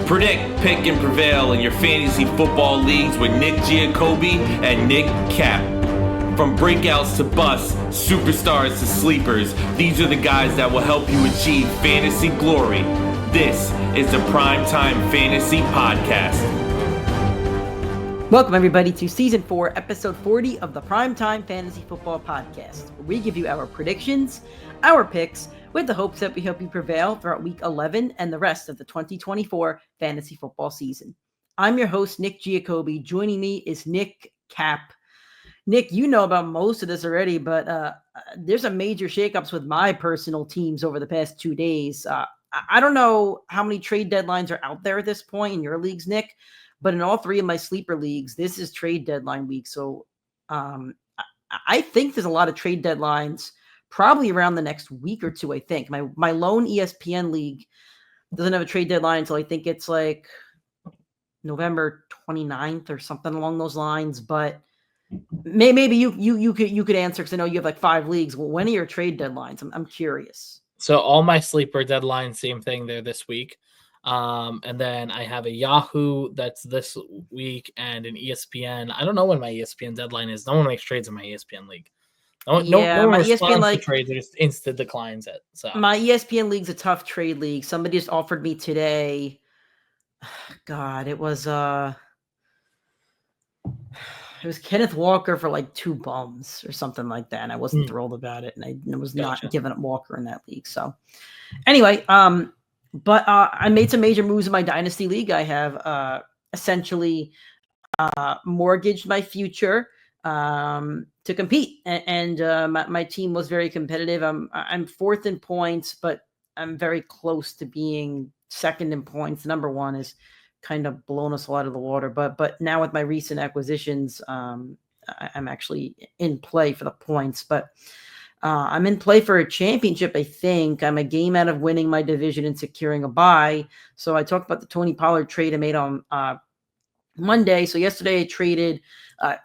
Predict, pick, and prevail in your fantasy football leagues with Nick Giacobbe and Nick Kap. From breakouts to busts, superstars to sleepers, these are the guys that will help you achieve fantasy glory. This is the PrimeTime Fantasy Podcast. Welcome, everybody, to Season 4, Episode 40 of the PrimeTime Fantasy Football Podcast, where we give you our predictions, our picks, with the hopes that we help you prevail throughout Week 11 and the rest of the 2024 fantasy football season. I'm your host, Nick Giacobbe. Joining me is Nick Kap. Nick, you know about most of this already, but there's some major shakeups with my personal teams over the past 2 days. I don't know how many trade deadlines are out there at this point in your leagues, Nick, but in all three of my sleeper leagues, this is trade deadline week. So I think there's a lot of trade deadlines probably around the next week or two, I think. My lone ESPN league doesn't have a trade deadline until I think it's like November 29th or something along those lines. But maybe you could answer, because I know you have like 5 leagues. Well, when are your trade deadlines? I'm curious. So all my sleeper deadlines, same thing, they're this week. And then I have a Yahoo that's this week and an ESPN. I don't know when my ESPN deadline is. No one makes trades in my ESPN league. No one my responds ESPN to trades. It just instant declines it. So my ESPN league's a tough trade league. Somebody just offered me today. God, it was Kenneth Walker for like 2 bums or something like that. And I wasn't thrilled about it. And I was not giving up Walker in that league. So anyway, but I made some major moves in my dynasty league. I have essentially mortgaged my future to compete, and my team was very competitive. I'm 4th in points, but I'm very close to being 2nd in points. Number 1 is kind of blown us a lot of the water, but now with my recent acquisitions, I'm actually in play for the points, but I'm in play for a championship. I think I'm a game out of winning my division and securing a bye. So I talked about the Tony Pollard trade I made on Monday. So yesterday I traded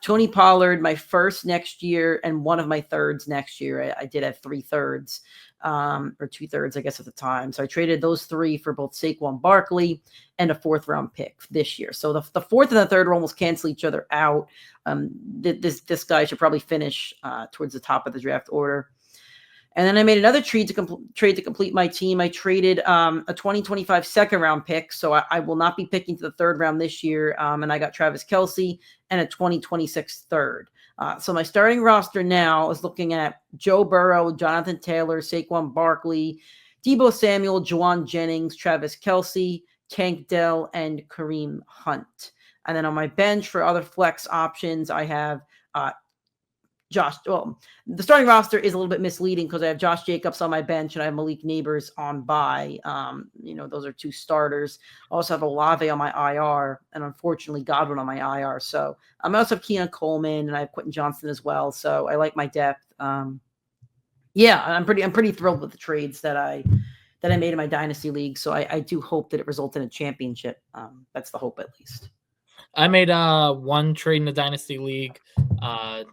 Tony Pollard, my first next year, and one of my thirds next year. I did have 3 thirds, or 2/3, I guess, at the time. So I traded those 3 for both Saquon Barkley and a 4th round pick this year. So the 4th and the 3rd will almost cancel each other out. This guy should probably finish towards the top of the draft order. And then I made another trade to complete my team. I traded a 2025 2nd round pick. So I will not be picking to the 3rd round this year. And I got Travis Kelce and a 2026 3rd. So my starting roster now is looking at Joe Burrow, Jonathan Taylor, Saquon Barkley, Deebo Samuel, Juwan Jennings, Travis Kelce, Tank Dell, and Kareem Hunt. And then on my bench for other flex options, I have the starting roster is a little bit misleading because I have Josh Jacobs on my bench and I have Malik Neighbors on bye. Those are 2 starters. I also have Olave on my IR and unfortunately Godwin on my IR. So I also have Keon Coleman and I have Quentin Johnston as well. So I like my depth. I'm pretty thrilled with the trades that I made in my dynasty league. So I do hope that it results in a championship. That's the hope, at least. I made 1 trade in the dynasty league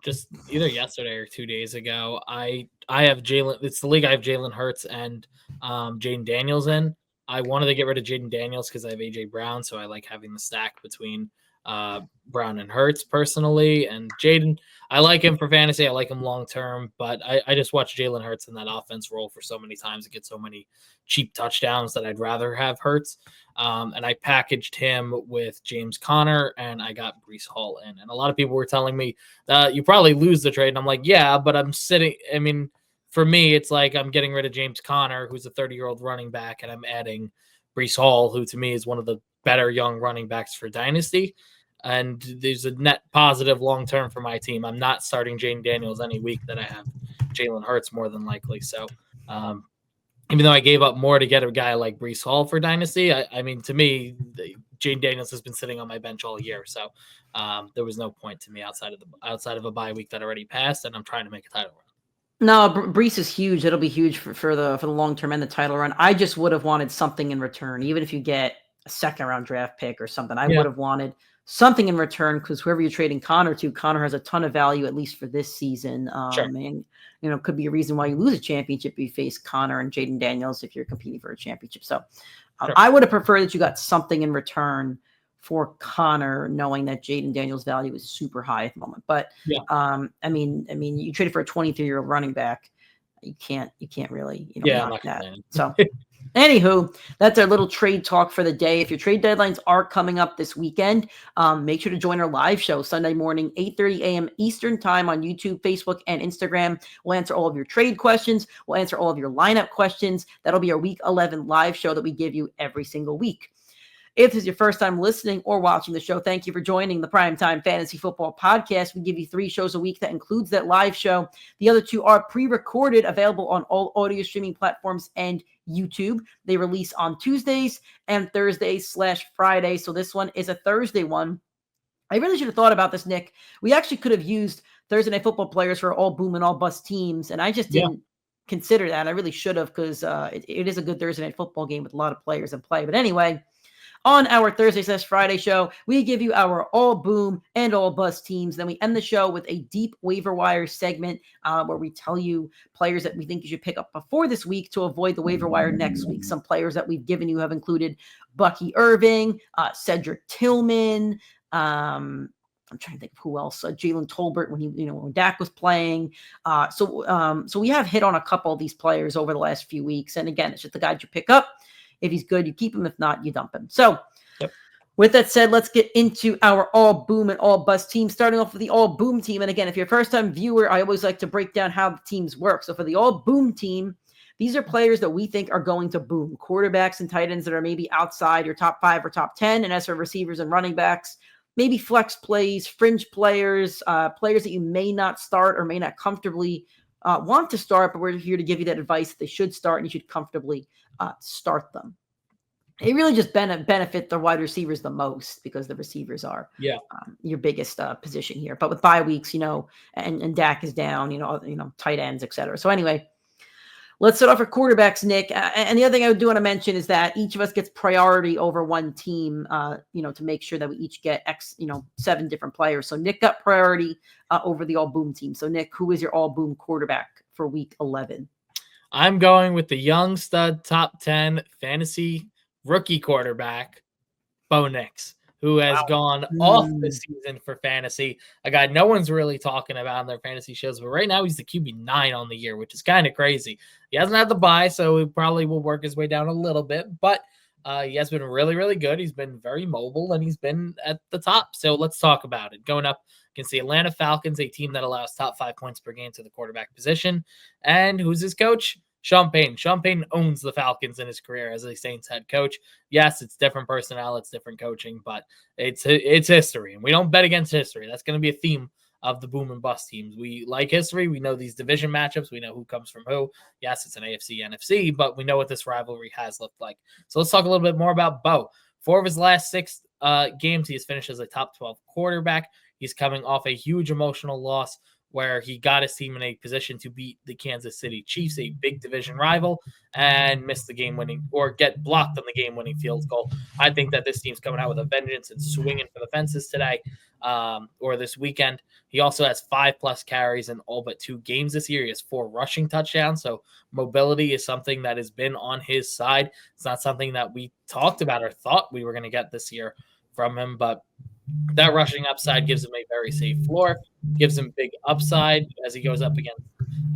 just either yesterday or 2 days ago. I have Jalen. It's the league I have Jalen Hurts and Jaden Daniels in. I wanted to get rid of Jaden Daniels because I have AJ Brown, so I like having the stack between Brown and Hurts personally. And Jaden, I like him for fantasy. I like him long term, but I just watched Jalen Hurts in that offense roll for so many times and get so many cheap touchdowns that I'd rather have Hurts. And I packaged him with James Conner and I got Breece Hall in. And a lot of people were telling me that you probably lose the trade. And I'm like, yeah, but for me, it's like I'm getting rid of James Conner, who's a 30-year-old running back, and I'm adding Breece Hall, who to me is one of the better young running backs for Dynasty. And there's a net positive long-term for my team. I'm not starting Jaden Daniels any week that I have Jalen Hurts more than likely. So even though I gave up more to get a guy like Breece Hall for Dynasty, to me, Jaden Daniels has been sitting on my bench all year. So there was no point to me outside of a bye week that already passed, and I'm trying to make a title run. No, Breece is huge. It'll be huge for the long term and the title run. I just would have wanted something in return, even if you get a 2nd round draft pick or something. I would have wanted something in return, because whoever you're trading Connor to, Connor has a ton of value, at least for this season. Sure. And, could be a reason why you lose a championship if you face Connor and Jaden Daniels if you're competing for a championship. So Sure. I would have preferred that you got something in return for Connor, knowing that Jaden Daniels' value is super high at the moment. But I mean, you traded for a 23-year-old running back. You can't really, knock that. So anywho, that's our little trade talk for the day. If your trade deadlines are coming up this weekend, make sure to join our live show Sunday morning, 8:30 a.m. Eastern time on YouTube, Facebook, and Instagram. We'll answer all of your trade questions. We'll answer all of your lineup questions. That'll be our Week 11 live show that we give you every single week. If this is your first time listening or watching the show, thank you for joining the Primetime Fantasy Football Podcast. We give you 3 shows a week. That includes that live show. The other 2 are pre-recorded, available on all audio streaming platforms and YouTube. They release on Tuesdays and Thursdays/Friday. So this one is a Thursday one. I really should have thought about this, Nick. We actually could have used Thursday Night Football players for all boom and all bust teams, and I just didn't consider that. I really should have, because it is a good Thursday Night Football game with a lot of players in play. But anyway, on our Thursday/Friday show, we give you our all boom and all bust teams. Then we end the show with a deep waiver wire segment where we tell you players that we think you should pick up before this week to avoid the waiver wire next week. Some players that we've given you have included Bucky Irving, Cedric Tillman. I'm trying to think of who else. Jalen Tolbert when Dak was playing. So we have hit on a couple of these players over the last few weeks. And again, it's just the guys you pick up. If he's good, you keep him. If not, you dump him. So with that said, let's get into our all boom and all bust team, starting off with the all boom team. And again, if you're a first-time viewer, I always like to break down how the teams work. So for the all boom team, these are players that we think are going to boom. Quarterbacks and tight ends that are maybe outside your top 5 or top 10. And as for receivers and running backs, maybe flex plays, fringe players, players that you may not start or may not comfortably want to start, but we're here to give you that advice that they should start and you should comfortably start them. It really just benefit the wide receivers the most, because the receivers are your biggest position here. But with bye weeks, and Dak is down, tight ends, etc. So anyway, let's start off with quarterbacks, Nick. And the other thing I do want to mention is that each of us gets priority over one team, to make sure that we each get 7 different players. So Nick got priority over the all boom team. So Nick, who is your all boom quarterback for week 11? I'm going with the young stud top 10 fantasy rookie quarterback, Bo Nix, who has gone off this season for fantasy. A guy no one's really talking about in their fantasy shows, but right now he's the QB9 on the year, which is kind of crazy. He hasn't had the bye, so he probably will work his way down a little bit, but he has been really, really good. He's been very mobile, and he's been at the top. So let's talk about it. Going up against the Atlanta Falcons, a team that allows top 5 points per game to the quarterback position. And who's his coach? Sean Payton. Sean Payton owns the Falcons in his career as a Saints head coach. Yes, it's different personnel, it's different coaching, but it's history, and we don't bet against history. That's going to be a theme of the boom and bust teams. We like history. We know these division matchups. We know who comes from who. Yes, it's an AFC, NFC, but we know what this rivalry has looked like. So let's talk a little bit more about Bo. 4 of his last 6 games, he has finished as a top 12 quarterback. He's coming off a huge emotional loss where he got his team in a position to beat the Kansas City Chiefs, a big division rival, and miss the game-winning or get blocked on the game-winning field goal. I think that this team's coming out with a vengeance and swinging for the fences today or this weekend. He also has 5+ carries in all but 2 games this year. He has 4 rushing touchdowns, so mobility is something that has been on his side. It's not something that we talked about or thought we were going to get this year from him, but that rushing upside gives him a very safe floor, gives him big upside as he goes up against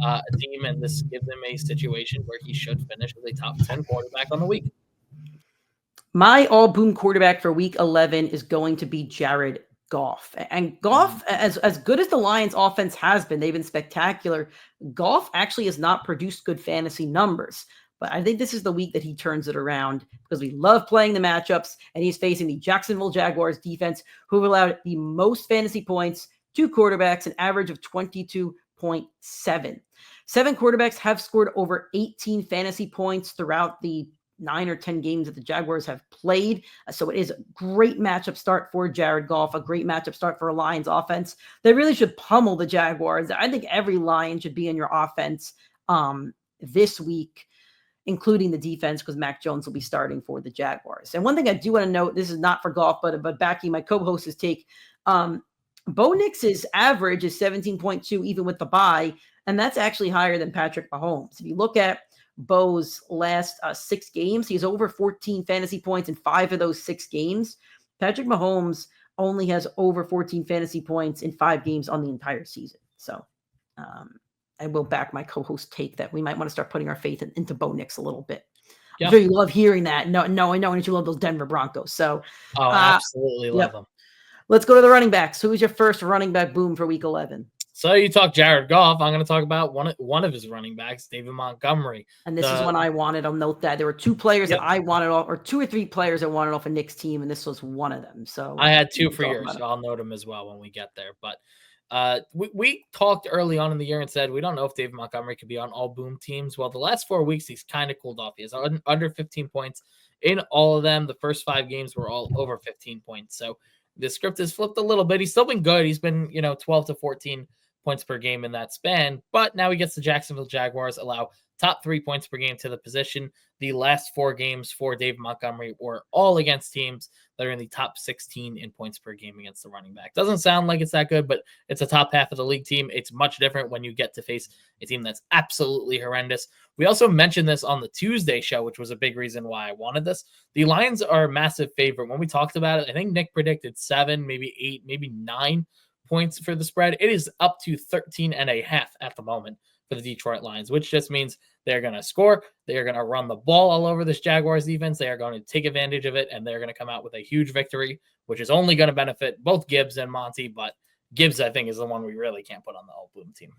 a team, and this gives him a situation where he should finish as a top 10 quarterback on the week. My all boom quarterback for week 11 is going to be Jared Goff. And Goff, as good as the Lions offense has been, they've been spectacular. Goff actually has not produced good fantasy numbers. But I think this is the week that he turns it around, because we love playing the matchups, and he's facing the Jacksonville Jaguars defense, who have allowed the most fantasy points to quarterbacks, an average of 22.7. 7 quarterbacks have scored over 18 fantasy points throughout the 9 or 10 games that the Jaguars have played. So it is a great matchup start for Jared Goff, a great matchup start for a Lions offense. They really should pummel the Jaguars. I think every Lion should be in your offense this week, including the defense, because Mac Jones will be starting for the Jaguars. And one thing I do want to note, this is not for Goff, but backing my co-host's take, Bo Nix's average is 17.2 even with the bye, and that's actually higher than Patrick Mahomes. If you look at Bo's last 6 games. He's over 14 fantasy points in 5 of those 6 games. Patrick Mahomes only has over 14 fantasy points in 5 games on the entire season. So I will back my co-host take that we might want to start putting our faith into Bo Nix a little bit. I'm sure you love hearing that. No, I know that you love those Denver Broncos. So, absolutely love them. Let's go to the running backs. Who is your first running back boom for Week 11? So you talk Jared Goff. I'm going to talk about one of his running backs, David Montgomery. And this is one I wanted. I'll note that there were 2 players that I wanted off, or 2 or 3 players I wanted off of Nick's team, and this was one of them. So I had 2 for yours, so I'll note them as well when we get there. But we talked early on in the year and said we don't know if David Montgomery could be on all boom teams. Well, the last 4 weeks he's kind of cooled off. He has under 15 points in all of them. The first 5 games were all over 15 points. So the script has flipped a little bit. He's still been good. He's been 12 to 14 points per game in that span. But now he gets the Jacksonville Jaguars, allow top 3 points per game to the position. The last 4 games for David Montgomery were all against teams that are in the top 16 in points per game against the running back. Doesn't sound like it's that good, but it's a top half of the league team. It's much different when you get to face a team that's absolutely horrendous. We also mentioned this on the Tuesday show, which was a big reason why I wanted this. The Lions are a massive favorite. When we talked about it, I think Nick predicted 7, maybe 8, maybe 9 points for the spread. It is up to 13.5 at the moment for the Detroit Lions, which just means they're going to score. They are going to run the ball all over this Jaguars defense. They are going to take advantage of it, and they're going to come out with a huge victory, which is only going to benefit both Gibbs and Monty. But Gibbs, I think, is the one we really can't put on the all-boom team.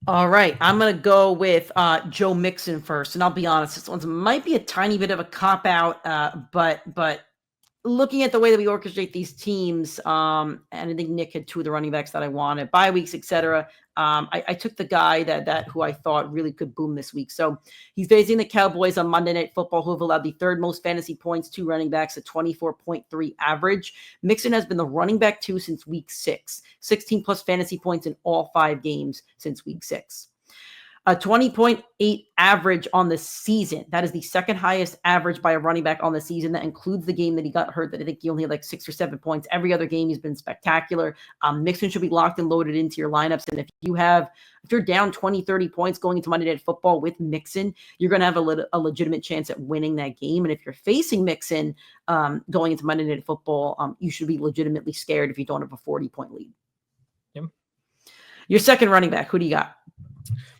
All right, I'm going to go with Joe Mixon first, and I'll be honest, this one might be a tiny bit of a cop-out, but looking at the way that we orchestrate these teams, and I think Nick had 2 of the running backs that I wanted, bye weeks, etc. I took the guy that who I thought really could boom this week. So he's facing the Cowboys on Monday Night Football, who have allowed the 3rd most fantasy points to running backs at 24.3 average. Mixon has been the running back 2 since week 6, 16 plus fantasy points in all 5 games since week 6. A 20.8 average on the season. That is the 2nd highest average by a running back on the season. That includes the game that he got hurt, that I think he only had like 6 or 7 points. Every other game he's been spectacular. Mixon should be locked and loaded into your lineups. And if you're down 20, 30 points going into Monday Night Football with Mixon, you're going to have a legitimate chance at winning that game. And if you're facing Mixon going into Monday Night Football, you should be legitimately scared if you don't have a 40-point lead. Yep. Your second running back, who do you got?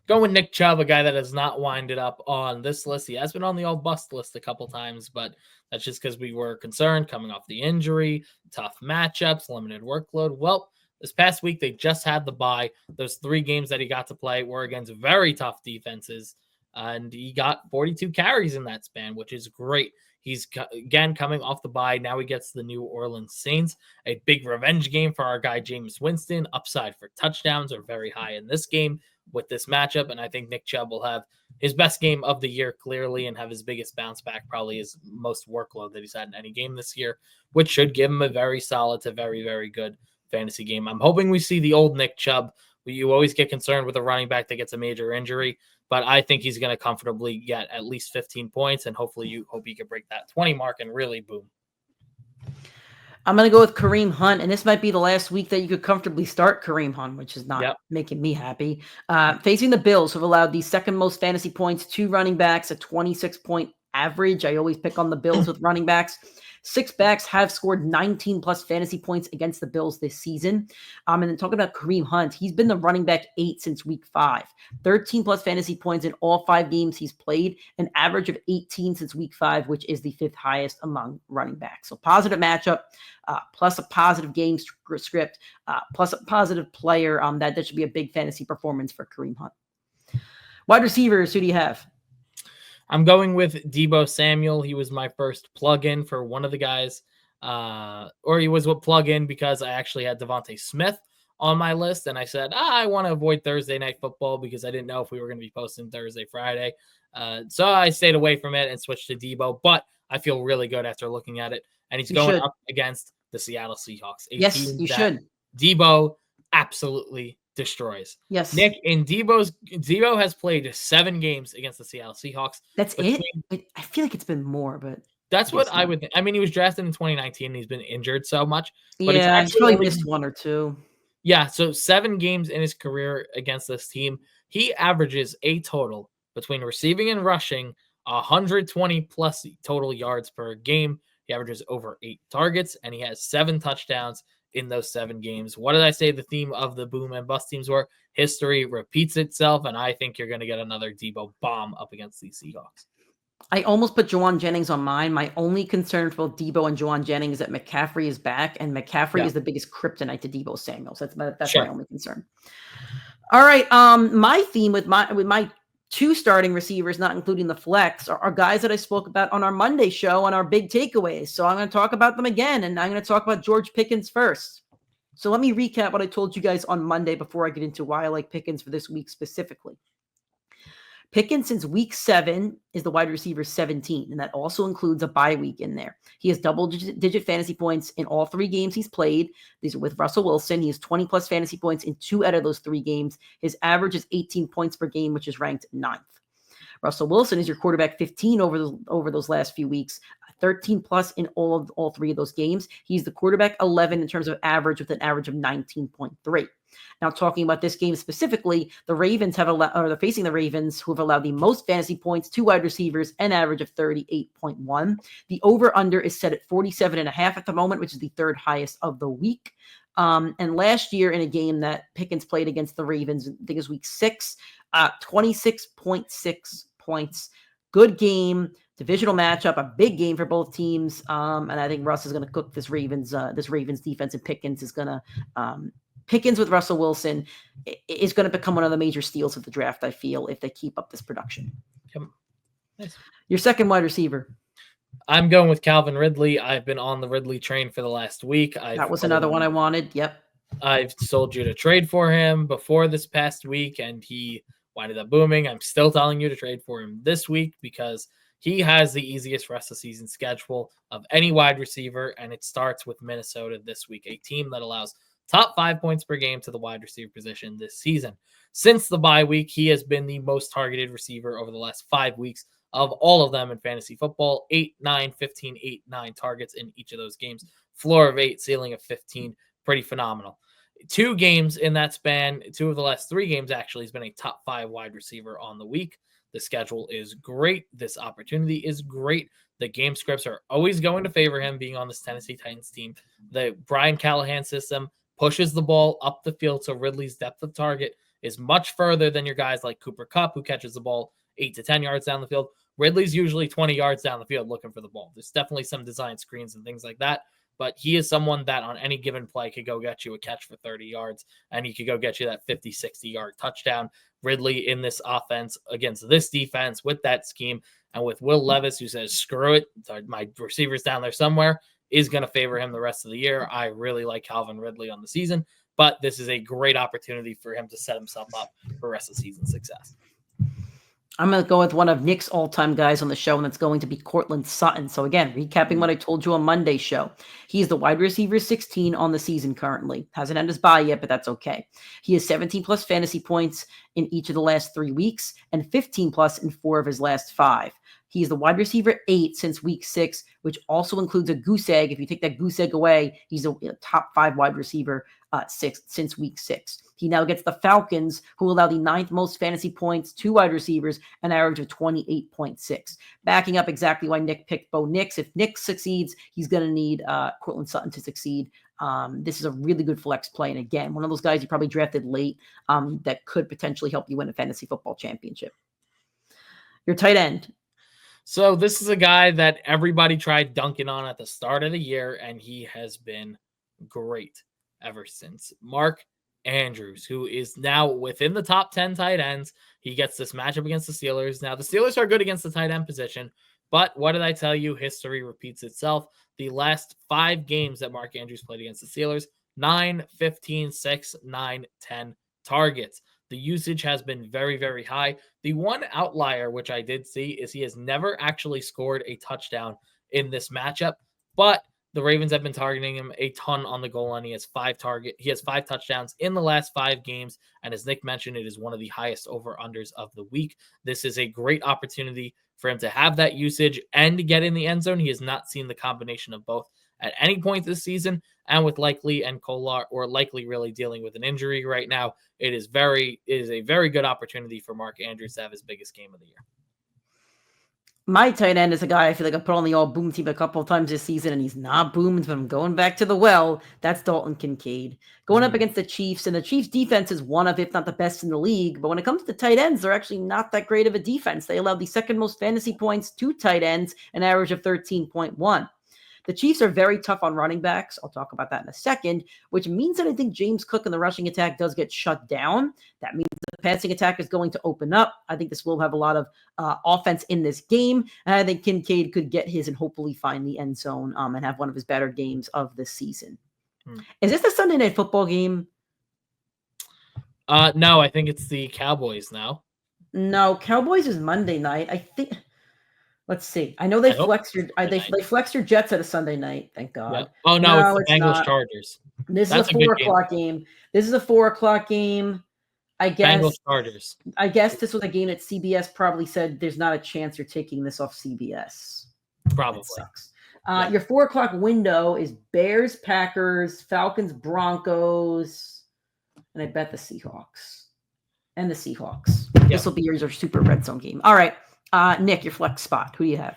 Going with Nick Chubb, a guy that has not winded up on this list. He has been on the all bust list a couple times, but that's just because we were concerned coming off the injury, tough matchups, limited workload. Well, this past week, they just had the bye. Those 3 games that he got to play were against very tough defenses, and he got 42 carries in that span, which is great. He's, again, coming off the bye. Now he gets the New Orleans Saints, a big revenge game for our guy Jameis Winston. Upside for touchdowns are very high in this game with this matchup, and I think Nick Chubb will have his best game of the year clearly and have his biggest bounce back, probably his most workload that he's had in any game this year, which should give him a very solid to very, very good fantasy game. I'm hoping we see the old Nick Chubb. You always get concerned with a running back that gets a major injury, but I think he's going to comfortably get at least 15 points, and hopefully you hope he can break that 20 mark and really boom. I'm going to go with Kareem Hunt, and this might be the last week that you could comfortably start Kareem Hunt, which is not making me happy. Facing the Bills, who have allowed the 2nd most fantasy points to running backs, a 26-point average. I always pick on the Bills with running backs. 6 backs have scored 19 plus fantasy points against the Bills this season. And then talking about Kareem Hunt, he's been the running back 8 since week 5. 13 plus fantasy points in all 5 games he's played, an average of 18 since week 5, which is the 5th highest among running backs. So positive matchup, plus a positive game script, plus a positive player. That should be a big fantasy performance for Kareem Hunt. Wide receivers, who do you have? I'm going with Deebo Samuel. He was my first plug-in for one of the guys, or he was a plug-in because I actually had Devontae Smith on my list, and I said, I want to avoid Thursday Night Football because I didn't know if we were going to be posting Thursday, Friday. So I stayed away from it and switched to Deebo, but I feel really good after looking at it, and he's going up against the Seattle Seahawks. Yes, you should. Deebo absolutely destroys. Yes. Nick, and Deebo has played 7 games against the Seattle Seahawks. That's it? I feel like it's been more, but that's what I would think. I mean, he was drafted in 2019 and he's been injured so much. But he's probably missed 1 or 2. Yeah, so 7 games in his career against this team. He averages a total between receiving and rushing 120 plus total yards per game. He averages over 8 targets, and he has 7 touchdowns in those 7 games. What did I say the theme of the boom and bust teams were? History repeats itself, and I think you're going to get another Debo bomb up against these Seahawks. I almost put Juwan Jennings on mine. My only concern for both Debo and Juwan Jennings is that McCaffrey is back, and McCaffrey is the biggest kryptonite to Debo Samuels. That's my only concern. All right. My theme with my 2 starting receivers, not including the flex, are guys that I spoke about on our Monday show on our big takeaways. So I'm going to talk about them again, and I'm going to talk about George Pickens first. So let me recap what I told you guys on Monday before I get into why I like Pickens for this week specifically. Pickens since week 7 is the wide receiver 17, and that also includes a bye week in there. He has double-digit fantasy points in all 3 games he's played. These are with Russell Wilson. He has 20-plus fantasy points in 2 out of those 3 games. His average is 18 points per game, which is ranked 9th. Russell Wilson is your quarterback 15 over those last few weeks, 13 plus in all 3 of those games. He's the quarterback 11 in terms of average with an average of 19.3. Now, talking about this game specifically, the Ravens they're facing the Ravens, who have allowed the most fantasy points to wide receivers, an average of 38.1. The over-under is set at 47.5 at the moment, which is the 3rd highest of the week. And last year in a game that Pickens played against the Ravens, I think it was week 6, 26.6 points. Good game, divisional matchup, a big game for both teams. And I think Russ is going to cook this Ravens defense, and Pickens is going to Pickens with Russell Wilson is going to become one of the major steals of the draft, I feel, if they keep up this production. Nice. Your second wide receiver. I'm going with Calvin Ridley. I've been on the Ridley train for the last week. That was another one I wanted. Yep. I've told you to trade for him before this past week, and he winded up booming. I'm still telling you to trade for him this week because he has the easiest rest of season schedule of any wide receiver, and it starts with Minnesota this week, a team that allows top 5 points per game to the wide receiver position this season. Since the bye week, he has been the most targeted receiver over the last 5 weeks of all of them in fantasy football. 8, 9, 15, 8, 9 targets in each of those games. Floor of 8, ceiling of 15. Pretty phenomenal. 2 games in that span, 2 of the last 3 games actually, has been a top 5 wide receiver on the week. The schedule is great. This opportunity is great. The game scripts are always going to favor him being on this Tennessee Titans team. The Brian Callahan system pushes the ball up the field, so Ridley's depth of target is much further than your guys like Cooper Kupp, who catches the ball 8 to 10 yards down the field. Ridley's usually 20 yards down the field looking for the ball. There's definitely some design screens and things like that, but he is someone that on any given play could go get you a catch for 30 yards, and he could go get you that 50, 60-yard touchdown. Ridley in this offense against this defense with that scheme, and with Will Levis, who says, screw it, my receiver's down there somewhere, is going to favor him the rest of the year. I really like Calvin Ridley on the season, but this is a great opportunity for him to set himself up for rest of season success. I'm going to go with one of Nick's all-time guys on the show, and that's going to be Courtland Sutton. So again, recapping what I told you on Monday's show. He's the wide receiver 16 on the season currently. Hasn't had his bye yet, but that's okay. He has 17-plus fantasy points in each of the last 3 weeks and 15-plus in 4 of his last 5. He's the wide receiver 8 since week 6, which also includes a goose egg. If you take that goose egg away, he's a top 5 wide receiver 6 since week 6. He now gets the Falcons, who allow the 9th most fantasy points to wide receivers, an average of 28.6. Backing up exactly why Nick picked Bo Nix. If Nick succeeds, he's going to need Courtland Sutton to succeed. This is a really good flex play. And again, one of those guys you probably drafted late that could potentially help you win a fantasy football championship. Your tight end. So this is a guy that everybody tried dunking on at the start of the year, and he has been great ever since. Mark Andrews, who is now within the top 10 tight ends. He gets this matchup against the Steelers. Now, the Steelers are good against the tight end position, but what did I tell you? History repeats itself. The last 5 games that Mark Andrews played against the Steelers, 9, 15, 6, 9, 10 targets. The usage has been very, very high. The one outlier, which I did see, is he has never actually scored a touchdown in this matchup, but the Ravens have been targeting him a ton on the goal line. He has 5 touchdowns in the last 5 games, and as Nick mentioned, it is one of the highest over-unders of the week. This is a great opportunity for him to have that usage and get in the end zone. He has not seen the combination of both at any point this season, And with Likely and Kolar, or Likely really dealing with an injury right now, it is a very good opportunity for Mark Andrews to have his biggest game of the year. My tight end is a guy I feel like I put on the all boom team a couple of times this season, and he's not boomed, but I'm going back to the well. That's Dalton Kincaid. Going up against the Chiefs, and the Chiefs defense is one of, if not the best in the league. But when it comes to tight ends, they're actually not that great of a defense. They allowed the second most fantasy points to tight ends, an average of 13.1. The Chiefs are very tough on running backs. I'll talk about that in a second, which means that I think James Cook and the rushing attack does get shut down. That means the passing attack is going to open up. I think this will have a lot of offense in this game. And I think Kincaid could get his and hopefully find the end zone and have one of his better games of the season. Is this the Sunday Night Football game? No, I think it's the Cowboys now. No, Cowboys is Monday night. I think... Let's see. I know they flexed your Jets at a Sunday night. Thank God. Yep. Oh no, it's the Bengals Chargers. This is a 4 o'clock game. This is a 4 o'clock game. I guess Bengals Chargers. I guess this was a game that CBS probably said there's not a chance you're taking this off CBS. Probably. That sucks. Your 4 o'clock window is Bears, Packers, Falcons, Broncos, and I bet the Seahawks. And the Seahawks. Yep. This will be your super red zone game. All right. Nick, your flex spot. Who do you have?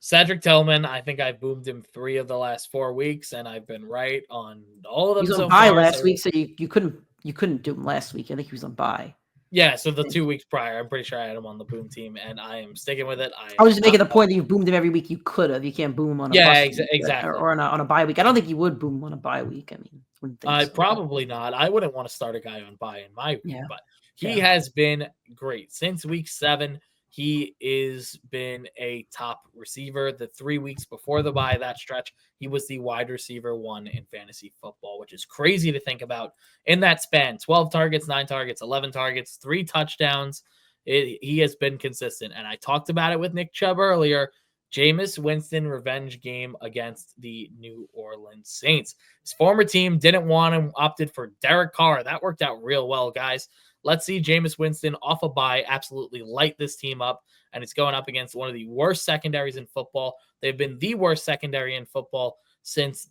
Cedric Tillman. I think I boomed him 3 of the last 4 weeks, and I've been right on all of them. He was on bye last week, so you couldn't do him last week. I think he was on bye. Yeah, so the 2 weeks prior, I'm pretty sure I had him on the boom team, and I am sticking with it. I was just making the point that you boomed him every week. You could have. You can't boom him on a exactly, or on a bye week. I don't think you would boom him on a bye week. I mean, probably not. I wouldn't want to start a guy on bye in my week, but he has been great since week 7. He has been a top receiver. The 3 weeks before the bye, that stretch, he was the wide receiver 1 in fantasy football, which is crazy to think about. In that span, 12 targets, 9 targets, 11 targets, 3 touchdowns. He has been consistent. And I talked about it with Nick Chubb earlier. Jameis Winston revenge game against the New Orleans Saints. His former team didn't want him, opted for Derek Carr. That worked out real well, guys. Let's see Jameis Winston off a bye absolutely light this team up, and it's going up against one of the worst secondaries in football. They've been the worst secondary in football since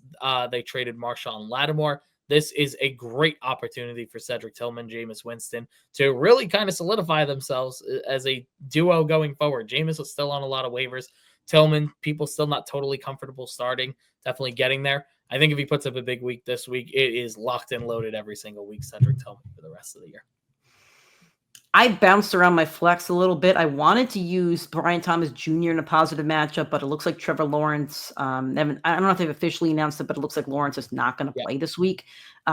they traded Marshawn Lattimore. This is a great opportunity for Cedric Tillman, Jameis Winston, to really kind of solidify themselves as a duo going forward. Jameis is still on a lot of waivers. Tillman, people still not totally comfortable starting, definitely getting there. I think if he puts up a big week this week, it is locked and loaded every single week, Cedric Tillman, for the rest of the year. I bounced around my flex a little bit. I wanted to use Brian Thomas Jr. in a positive matchup, but it looks like Trevor Lawrence. I don't know if they've officially announced it, but it looks like Lawrence is not going to play this week,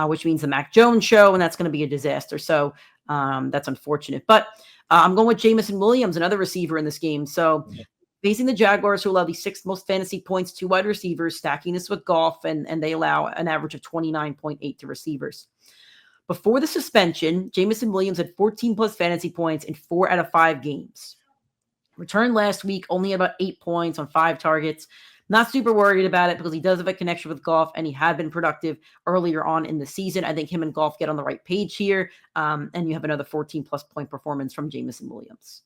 which means the Mac Jones show, and that's going to be a disaster. So that's unfortunate. But I'm going with Jamison Williams, another receiver in this game. So facing the Jaguars, who allow the 6th most fantasy points to wide receivers, stacking this with Goff, and they allow an average of 29.8 to receivers. Before the suspension, Jamison Williams had 14 plus fantasy points in 4 out of 5 games. Returned last week, only about 8 points on 5 targets. Not super worried about it because he does have a connection with Goff, and he had been productive earlier on in the season. I think him and Goff get on the right page here, and you have another 14 plus point performance from Jamison Williams.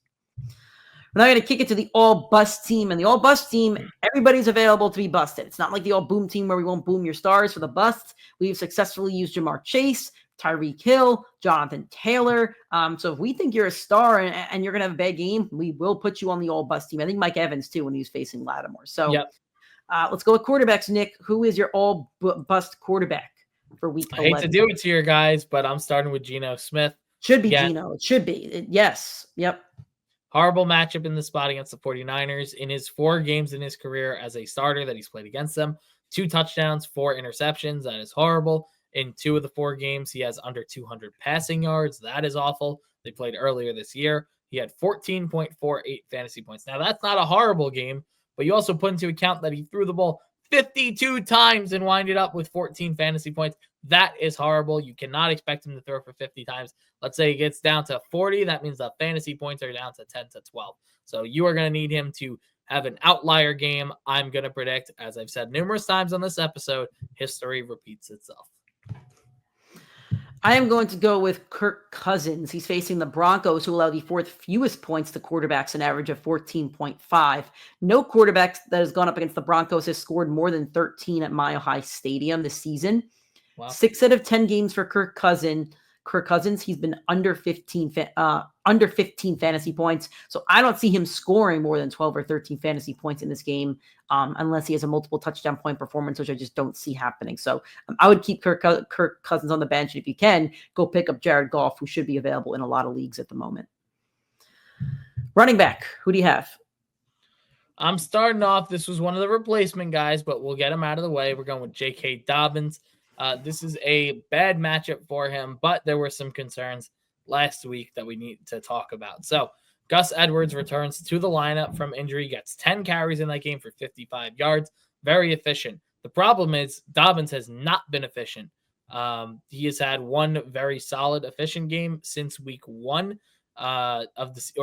We're now going to kick it to the all-bust team. And the all-bust team, everybody's available to be busted. It's not like the all-boom team where we won't boom your stars for the busts. We've successfully used Jamar Chase, Tyreek Hill, Jonathan Taylor. So if we think you're a star and you're going to have a bad game, we will put you on the all-bust team. I think Mike Evans, too, when he was facing Lattimore. So let's go with quarterbacks, Nick. Who is your all-bust quarterback for week 11? I hate to do it to your guys, but I'm starting with Geno Smith. Should be Geno. It should be. Yes. Yep. Horrible matchup in the spot against the 49ers. In his 4 games in his career as a starter that he's played against them, 2 touchdowns, 4 interceptions. That is horrible. In 2 of the 4 games, he has under 200 passing yards. That is awful. They played earlier this year. He had 14.48 fantasy points. Now, that's not a horrible game, but you also put into account that he threw the ball 52 times and winded up with 14 fantasy points. That is horrible. You cannot expect him to throw for 50 times. Let's say he gets down to 40. That means the fantasy points are down to 10 to 12. So you are going to need him to have an outlier game. I'm going to predict, as I've said numerous times on this episode, history repeats itself. I am going to go with Kirk Cousins. He's facing the Broncos, who allow the fourth fewest points to quarterbacks, an average of 14.5. No quarterback that has gone up against the Broncos has scored more than 13 at Mile High Stadium this season. Wow. 6 out of 10 games for Kirk Cousins. He's been under 15 fantasy points. So I don't see him scoring more than 12 or 13 fantasy points in this game unless he has a multiple touchdown point performance, which I just don't see happening. So I would keep Kirk Cousins on the bench. And if you can, go pick up Jared Goff, who should be available in a lot of leagues at the moment. Running back, who do you have? I'm starting off. This was one of the replacement guys, but we'll get him out of the way. We're going with J.K. Dobbins. This is a bad matchup for him, but there were some concerns last week that we need to talk about. So Gus Edwards returns to the lineup from injury, gets 10 carries in that game for 55 yards. Very efficient. The problem is Dobbins has not been efficient. He has had one very solid, efficient game since week 1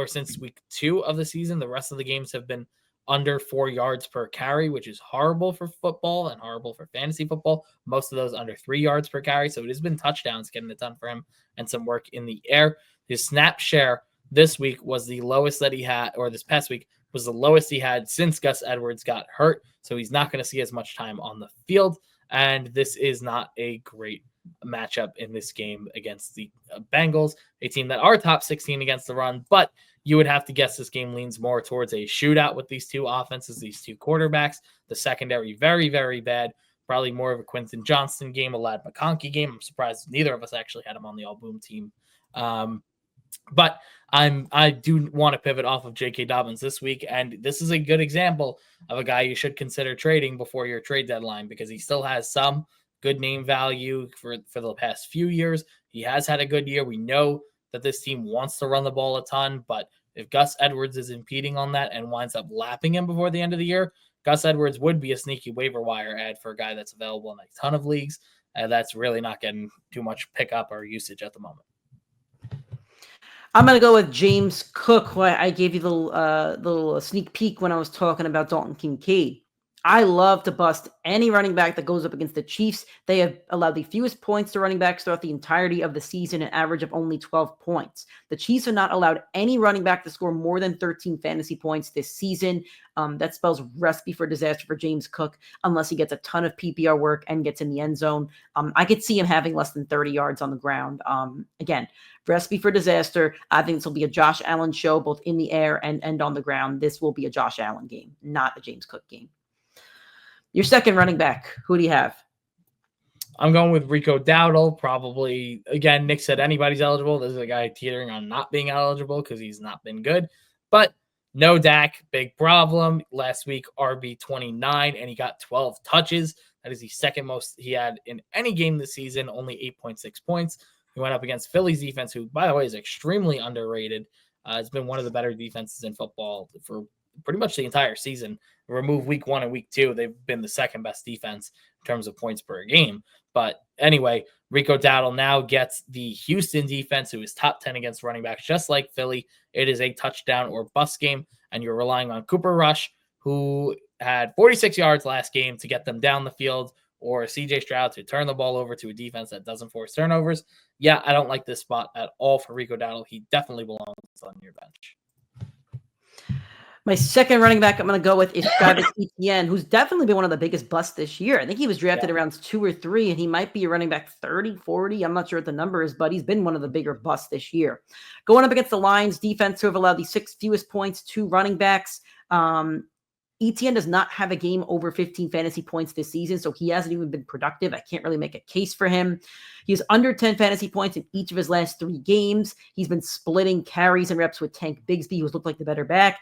since week 2 of the season. The rest of the games have been under 4 yards per carry, which is horrible for football and horrible for fantasy football. Most of those under 3 yards per carry. So it has been touchdowns getting it done for him and some work in the air. His snap share this week was the lowest that he had, or this past week was the lowest he had since Gus Edwards got hurt. So he's not going to see as much time on the field. And this is not a great matchup in this game against the Bengals, a team that are top 16 against the run, but you would have to guess this game leans more towards a shootout with these two offenses, these two quarterbacks. The secondary, very, very bad. Probably more of a Quentin Johnston game, a Ladd McConkey game. I'm surprised neither of us actually had him on the all-boom team. But I do want to pivot off of J.K. Dobbins this week, and this is a good example of a guy you should consider trading before your trade deadline because he still has some good name value for the past few years. He has had a good year. We know that this team wants to run the ball a ton, but if Gus Edwards is impeding on that and winds up lapping him before the end of the year, Gus Edwards would be a sneaky waiver wire ad for a guy that's available in a ton of leagues. That's really not getting too much pickup or usage at the moment. I'm going to go with James Cook. I gave you the little sneak peek when I was talking about Dalton Kincaid. I love to bust any running back that goes up against the Chiefs. They have allowed the fewest points to running backs throughout the entirety of the season, an average of only 12 points. The Chiefs have not allowed any running back to score more than 13 fantasy points this season. That spells recipe for disaster for James Cook unless he gets a ton of PPR work and gets in the end zone. I could see him having less than 30 yards on the ground. Again, recipe for disaster. I think this will be a Josh Allen show, both in the air and on the ground. This will be a Josh Allen game, not a James Cook game. Your second running back, who do you have? I'm going with Rico Dowdle. Probably, again, Nick said anybody's eligible. This is a guy teetering on not being eligible because he's not been good. But no Dak, big problem. Last week, RB 29, and he got 12 touches. That is the second most he had in any game this season, only 8.6 points. He went up against Philly's defense, who, by the way, is extremely underrated. It's been one of the better defenses in football for pretty much the entire season. Remove week 1 and week 2, they've been the second best defense in terms of points per game. But anyway, Rico Dowdle now gets the Houston defense, who is top 10 against running backs, just like Philly. It is a touchdown or bust game, and you're relying on Cooper Rush, who had 46 yards last game to get them down the field, or CJ Stroud to turn the ball over to a defense that doesn't force turnovers. Yeah, I don't like this spot at all for Rico Dowdle. He definitely belongs on your bench. My second running back I'm going to go with is Travis Etienne, who's definitely been one of the biggest busts this year. I think he was drafted around 2 or 3, and he might be a running back 30, 40. I'm not sure what the number is, but he's been one of the bigger busts this year. Going up against the Lions defense, who have allowed the 6th fewest points to running backs. Etienne does not have a game over 15 fantasy points this season, so he hasn't even been productive. I can't really make a case for him. He has under 10 fantasy points in each of his last 3 games. He's been splitting carries and reps with Tank Bigsby, who's looked like the better back.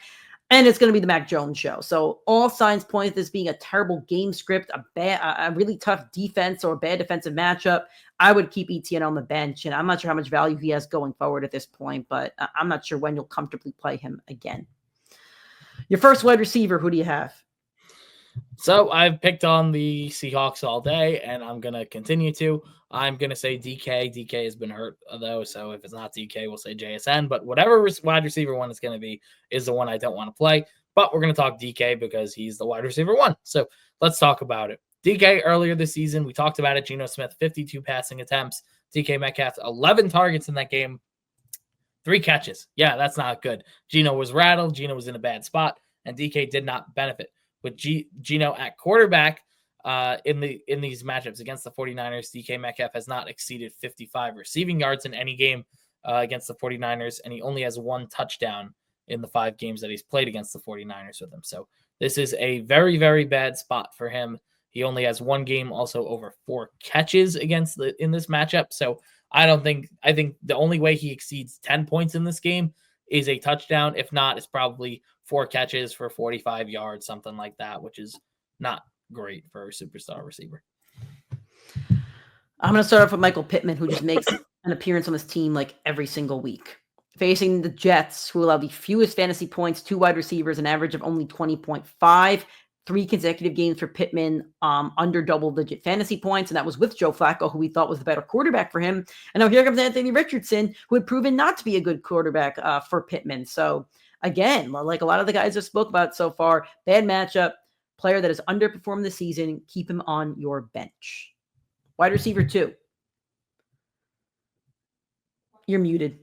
And it's going to be the Mac Jones show. So all signs point to this being a terrible game script, a really tough defense or a bad defensive matchup. I would keep Etienne on the bench, and I'm not sure how much value he has going forward at this point, but I'm not sure when you'll comfortably play him again. Your first wide receiver, who do you have? So I've picked on the Seahawks all day, and I'm going to continue to. I'm going to say DK. DK has been hurt, though, so if it's not DK, we'll say JSN. But whatever wide receiver one is going to be is the one I don't want to play. But we're going to talk DK because he's the wide receiver one. So let's talk about it. DK earlier this season, we talked about it. Geno Smith, 52 passing attempts, DK Metcalf, 11 targets in that game, 3 catches. Yeah, that's not good. Geno was rattled. Geno was in a bad spot, and DK did not benefit. With Geno at quarterback in these matchups against the 49ers, DK Metcalf has not exceeded 55 receiving yards in any game against the 49ers, and he only has 1 touchdown in the 5 games that he's played against the 49ers with them. So this is a very, very bad spot for him. He only has 1 game also over 4 catches in this matchup. So I think the only way he exceeds 10 points in this game is a touchdown. If not, it's probably 4 catches for 45 yards, something like that, which is not great for a superstar receiver. I'm going to start off with Michael Pittman, who just makes an appearance on this team like every single week. Facing the Jets, who allow the fewest fantasy points, 2 wide receivers, an average of only 20.5. 3 consecutive games for Pittman under double-digit fantasy points, and that was with Joe Flacco, who we thought was the better quarterback for him. And now here comes Anthony Richardson, who had proven not to be a good quarterback for Pittman. So again, like a lot of the guys have spoke about so far, bad matchup, player that has underperformed this season, keep him on your bench. Wide receiver 2. You're muted.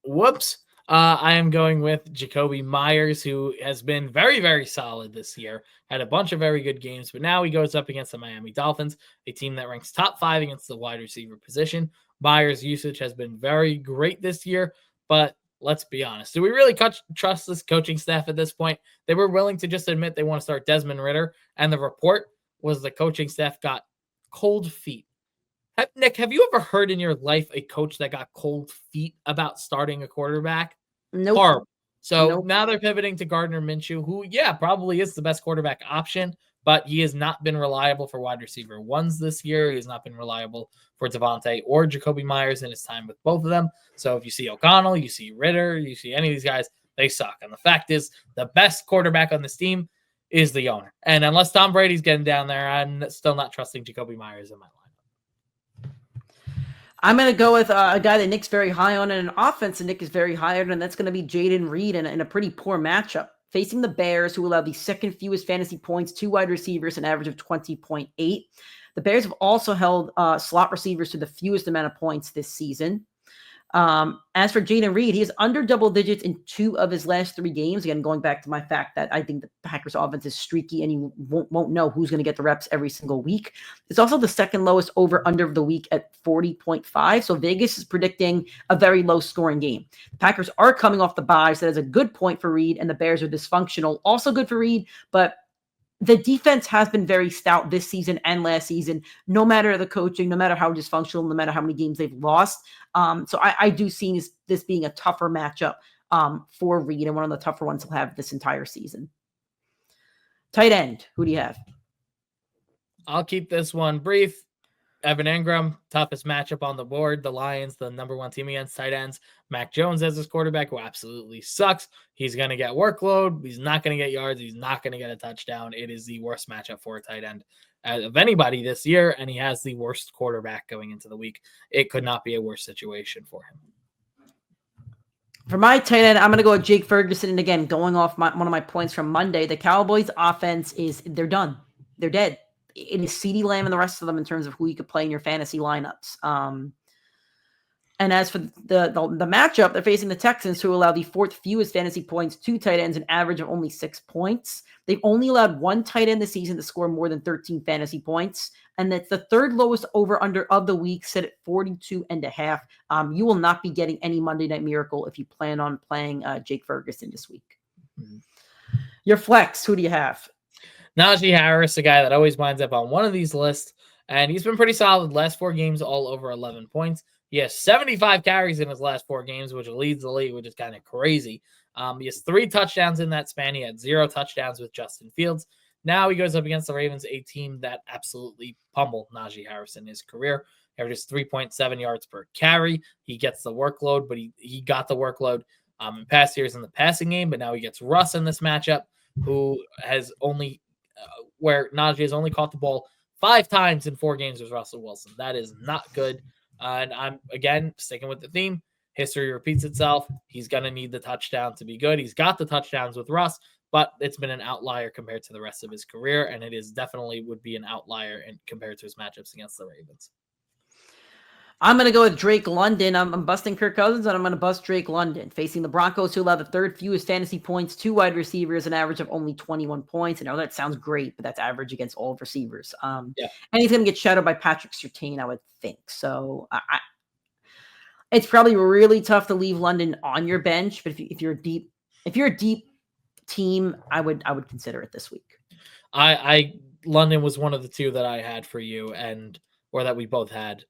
Whoops. I am going with Jacoby Myers, who has been very, very solid this year. Had a bunch of very good games, but now he goes up against the Miami Dolphins, a team that ranks top 5 against the wide receiver position. Myers' usage has been very great this year, but let's be honest. Do we really trust this coaching staff at this point? They were willing to just admit they want to start Desmond Ridder, and the report was the coaching staff got cold feet. Nick, have you ever heard in your life a coach that got cold feet about starting a quarterback? Nope. Horrible. So now they're pivoting to Gardner Minshew, who, probably is the best quarterback option, but he has not been reliable for wide receiver 1s this year. He has not been reliable for Devontae or Jacoby Myers in his time with both of them. So if you see O'Connell, you see Ridder, you see any of these guys, they suck. And the fact is, the best quarterback on this team is the owner. And unless Tom Brady's getting down there, I'm still not trusting Jacoby Myers in my lineup. I'm going to go with a guy that Nick's very high on in an offense, and Nick is very high on, and that's going to be Jaden Reed in a pretty poor matchup. Facing the Bears, who allow the second fewest fantasy points, 2 wide receivers, an average of 20.8. The Bears have also held slot receivers to the fewest amount of points this season. As for Jaden Reed, he is under double digits in 2 of his last 3 games. Again, going back to my fact that I think the Packers offense is streaky and you won't know who's going to get the reps every single week. It's also the second lowest over under of the week at 40.5. So Vegas is predicting a very low scoring game. The Packers are coming off the bye, so that is a good point for Reed, and the Bears are dysfunctional. Also good for Reed, but the defense has been very stout this season and last season, no matter the coaching, no matter how dysfunctional, no matter how many games they've lost. So I do see this being a tougher matchup for Reed, and one of the tougher ones he'll have this entire season. Tight end, who do you have? I'll keep this one brief. Evan Ingram, toughest matchup on the board. The Lions, the number 1 team against tight ends. Mac Jones as his quarterback, who absolutely sucks. He's going to get workload. He's not going to get yards. He's not going to get a touchdown. It is the worst matchup for a tight end of anybody this year, and he has the worst quarterback going into the week. It could not be a worse situation for him. For my tight end, I'm going to go with Jake Ferguson. And again, going off one of my points from Monday, the Cowboys offense they're done. They're dead. It is CeeDee Lamb and the rest of them in terms of who you could play in your fantasy lineups. And as for the matchup, they're facing the Texans, who allow the 4th fewest fantasy points, 2 tight ends, an average of only 6 points. They've only allowed 1 tight end this season to score more than 13 fantasy points. And that's the 3rd lowest over-under of the week, set at 42.5. You will not be getting any Monday Night Miracle if you plan on playing Jake Ferguson this week. Mm-hmm. Your flex, who do you have? Najee Harris, a guy that always winds up on one of these lists, and he's been pretty solid. Last 4 games, all over 11 points. He has 75 carries in his last 4 games, which leads the league, which is kind of crazy. He has 3 touchdowns in that span. He had 0 touchdowns with Justin Fields. Now he goes up against the Ravens, a team that absolutely pummeled Najee Harris in his career. He averages 3.7 yards per carry. He gets the workload, but he got the workload in past years in the passing game, but now he gets Russ in this matchup, who has only where Najee has only caught the ball 5 times in 4 games with Russell Wilson. That is not good. And I'm, again, sticking with the theme. History repeats itself. He's going to need the touchdown to be good. He's got the touchdowns with Russ, but it's been an outlier compared to the rest of his career, and it is definitely would be an outlier compared to his matchups against the Ravens. I'm going to go with Drake London. I'm busting Kirk Cousins, and I'm going to bust Drake London. Facing the Broncos, who allow the third fewest fantasy points to wide receivers, an average of only 21 points. I know that sounds great, but that's average against all receivers. And he's going to get shadowed by Patrick Surtain, I would think. So it's probably really tough to leave London on your bench, but if you're a deep team, I would consider it this week. London was one of the two that I had for you, or that we both had.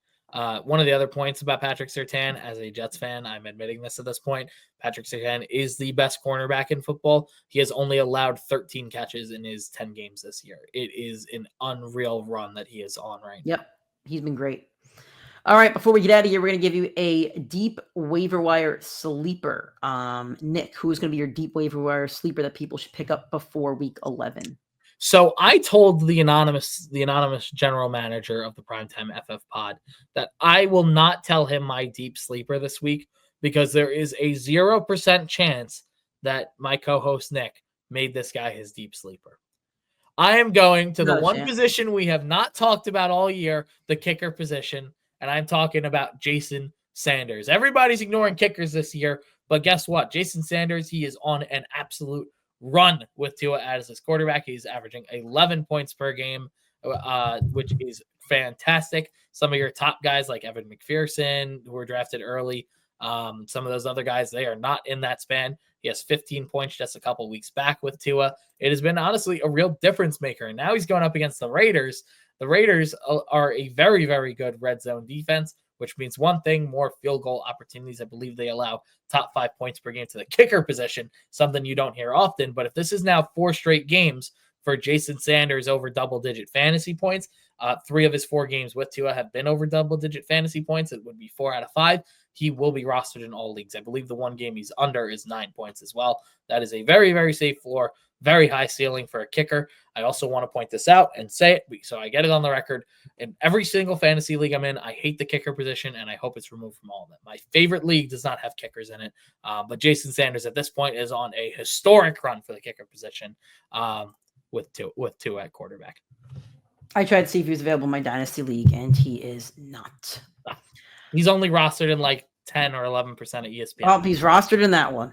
One of the other points about Patrick Surtain, as a Jets fan, I'm admitting this at this point, Patrick Surtain is the best cornerback in football. He has only allowed 13 catches in his 10 games this year. It is an unreal run that he is on right now. Yep, he's been great. All right, before we get out of here, we're going to give you a deep waiver wire sleeper. Nick, who's going to be your deep waiver wire sleeper that people should pick up before week 11? So I told the anonymous general manager of the Primetime FF pod that I will not tell him my deep sleeper this week because there is a 0% chance that my co-host Nick made this guy his deep sleeper. I am going to the one position we have not talked about all year, the kicker position, and I'm talking about Jason Sanders. Everybody's ignoring kickers this year, but guess what? Jason Sanders, he is on an absolute run with Tua as his quarterback. He's averaging 11 points per game, which is fantastic. Some of your top guys like Evan McPherson, who were drafted early, some of those other guys, they are not in that span. He has 15 points just a couple weeks back with Tua. It has been honestly a real difference maker. And now he's going up against the Raiders. The Raiders are a very, very good red zone defense, which means one thing, more field goal opportunities. I believe they allow top 5 points per game to the kicker position, something you don't hear often. But if this is now 4 straight games for Jason Sanders over double-digit fantasy points, 3 of his 4 games with Tua have been over double-digit fantasy points. It would be 4 out of 5. He will be rostered in all leagues. I believe the one game he's under is 9 points as well. That is a very, very safe floor, very high ceiling for a kicker. I also want to point this out and say it so I get it on the record. In every single fantasy league I'm in, I hate the kicker position, and I hope it's removed from all of them. My favorite league does not have kickers in it, but Jason Sanders at this point is on a historic run for the kicker position with two at quarterback. I tried to see if he was available in my Dynasty League, and he is not. He's only rostered in like 10 or 11% of ESPN. Oh, he's rostered in that one.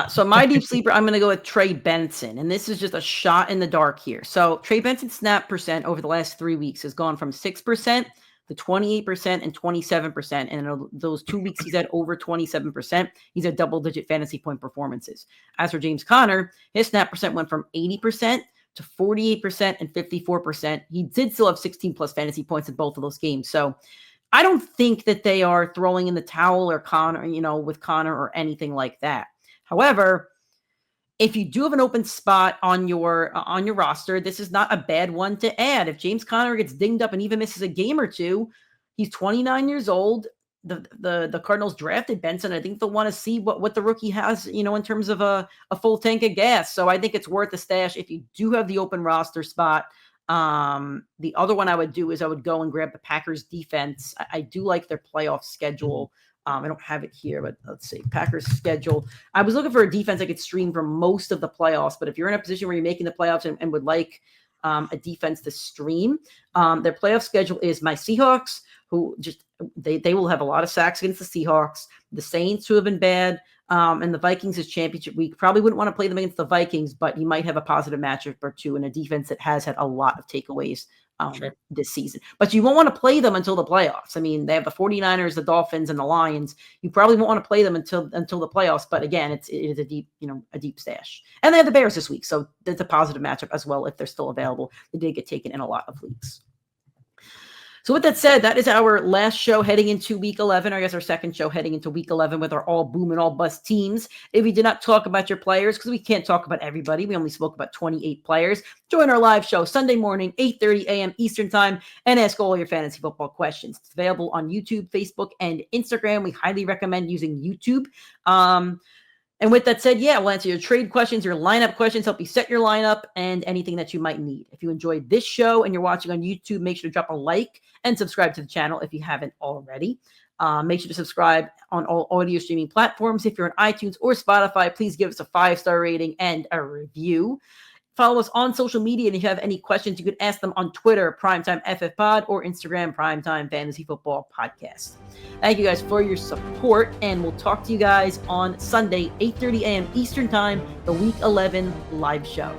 So my deep sleeper, I'm going to go with Trey Benson. And this is just a shot in the dark here. So Trey Benson's snap percent over the last 3 weeks has gone from 6% to 28% and 27%. And in those 2 weeks, he's had over 27%. He's had double-digit fantasy point performances. As for James Conner, his snap percent went from 80% to 48% and 54%. He did still have 16-plus fantasy points in both of those games. So I don't think that they are throwing in the towel or Connor, with Connor or anything like that. However, if you do have an open spot on your roster, this is not a bad one to add. If James Conner gets dinged up and even misses a game or two, he's 29 years old. The Cardinals drafted Benson. I think they'll want to see what the rookie has, in terms of a full tank of gas. So I think it's worth a stash if you do have the open roster spot. The other one I would do is I would go and grab the Packers defense. I do like their playoff schedule. I don't have it here, but let's see. Packers schedule. I was looking for a defense I could stream for most of the playoffs, but if you're in a position where you're making the playoffs and would like a defense to stream, their playoff schedule is my Seahawks, who just they will have a lot of sacks against the Seahawks, the Saints, who have been bad, and the Vikings is championship week. Probably wouldn't want to play them against the Vikings, but you might have a positive matchup or two in a defense that has had a lot of takeaways this season. But you won't want to play them until the playoffs. I mean, they have the 49ers, the Dolphins, and the Lions. You probably won't want to play them until the playoffs. But again, it is a deep stash. And they have the Bears this week, so that's a positive matchup as well if they're still available. They did get taken in a lot of leagues. So with that said, that is our last show heading into week 11, or I guess our second show heading into week 11 with our all boom and all bust teams. If we did not talk about your players, because we can't talk about everybody, we only spoke about 28 players, join our live show Sunday morning, 8:30 a.m. Eastern time, and ask all your fantasy football questions. It's available on YouTube, Facebook, and Instagram. We highly recommend using YouTube. And with that said, we'll answer your trade questions, your lineup questions, help you set your lineup, and anything that you might need. If you enjoyed this show and you're watching on YouTube, make sure to drop a like and subscribe to the channel if you haven't already. Make sure to subscribe on all audio streaming platforms. If you're on iTunes or Spotify, please give us a 5-star rating and a review. Follow us on social media, and if you have any questions, you could ask them on Twitter, Primetime FF Pod, or Instagram, Primetime Fantasy Football Podcast. Thank you guys for your support, and we'll talk to you guys on Sunday, 8:30 a.m. Eastern Time, the Week 11 live show.